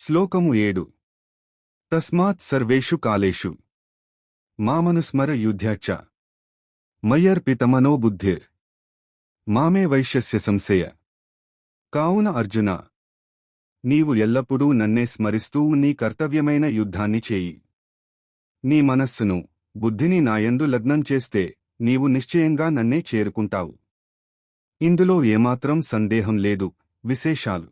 శ్లోకము 7 తస్మాత్ సర్వేషు కాలేషు మామనుస్మర యుధ్యాచ మయ్యర్పితమనో బుద్ధిర్ మామే వైశ్యస్య సంశయ. కావున అర్జున, నీవు ఎల్లప్పుడూ నన్నే స్మరిస్తూ నీ కర్తవ్యమైన యుద్ధాన్ని చేయి. నీ మనస్సును, బుద్ధిని నాయందు లగ్నం చేస్తే నీవు నిశ్చయంగా నన్నే చేరుకుంటావు. ఇందులో ఏమాత్రం సందేహం లేదు. విశేషాలు: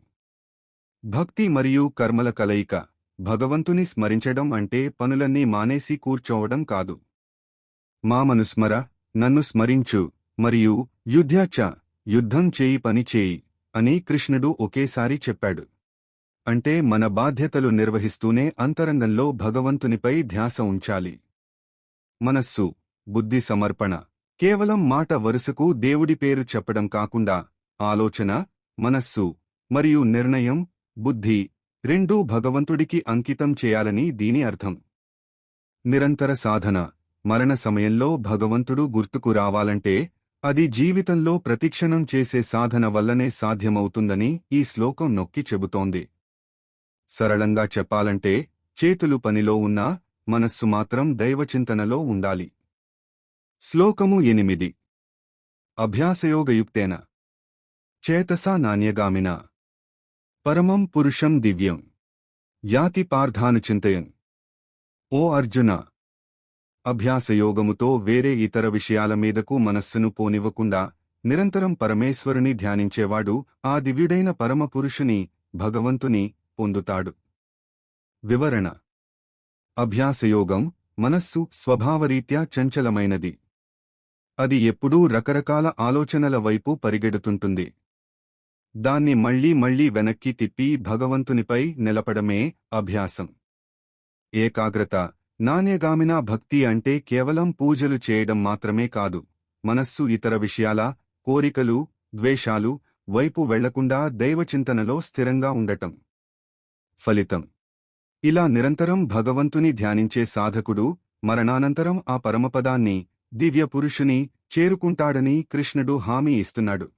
భక్తి మరియు కర్మల కలయిక. భగవంతుని స్మరించడం అంటే పనులన్నీ మానేసి కూర్చోవడం కాదు. మామనుస్మర, నన్ను స్మరించు, మరియు యుధ్యాచ, యుద్ధం చేయి, పని చేయి అని కృష్ణుడు ఒకేసారి చెప్పాడు. అంటే మన బాధ్యతలు నిర్వహిస్తూనే అంతరంగంలో భగవంతునిపై ధ్యాస ఉంచాలి. మనస్సు, బుద్ధి సమర్పణ. కేవలం మాట వరుసకు దేవుడి పేరు చెప్పడం కాకుండా ఆలోచన, మనస్సు మరియు నిర్ణయం, బుద్ధి రెండూ భగవంతుడికి అంకితం చేయాలని దీని అర్థం. నిరంతర సాధన. మరణ సమయంలో భగవంతుడు గుర్తుకు రావాలంటే అది జీవితంలో ప్రతిక్షణం చేసే సాధన వల్లనే సాధ్యమవుతుందని ఈ శ్లోకం నొక్కి చెబుతోంది. సరళంగా చెప్పాలంటే చేతులు పనిలో ఉన్నా మనస్సు మాత్రం దైవచింతనలో ఉండాలి. శ్లోకము 8 అభ్యాసయోగయుక్తేన చేతసా నాణ్యగామినా పరమం పురుషం దివ్యం యాతి పార్థానుచింతయన్. ఓ అర్జున, అభ్యాసయోగముతో వేరే ఇతర విషయాల మీదకు మనస్సును పోనివ్వకుండా నిరంతరం పరమేశ్వరుని ధ్యానించేవాడు ఆ దివ్యుడైన పరమపురుషుని, భగవంతుని పొందుతాడు. వివరణ: అభ్యాసయోగం మనస్సు స్వభావరీత్యా చంచలమైనది. అది ఎప్పుడూ రకరకాల ఆలోచనల వైపు పరిగెడుతుంటుంది. దాన్ని మళ్లీ మళ్లీ వెనక్కి తిప్పి భగవంతునిపై నిలపడమే అభ్యాసం. ఏకాగ్రత. నాణ్యగామినా భక్తి అంటే కేవలం పూజలు చేయడం మాత్రమే కాదు. మనస్సు ఇతర విషయాల, కోరికలు, ద్వేషాలు వైపు వెళ్లకుండా దైవచింతనలో స్థిరంగా ఉండటం. ఫలితం: ఇలా నిరంతరం భగవంతుని ధ్యానించే సాధకుడు మరణానంతరం ఆ పరమపదాన్ని, దివ్య పురుషుని చేరుకుంటాడని కృష్ణుడు హామీ ఇస్తున్నాడు.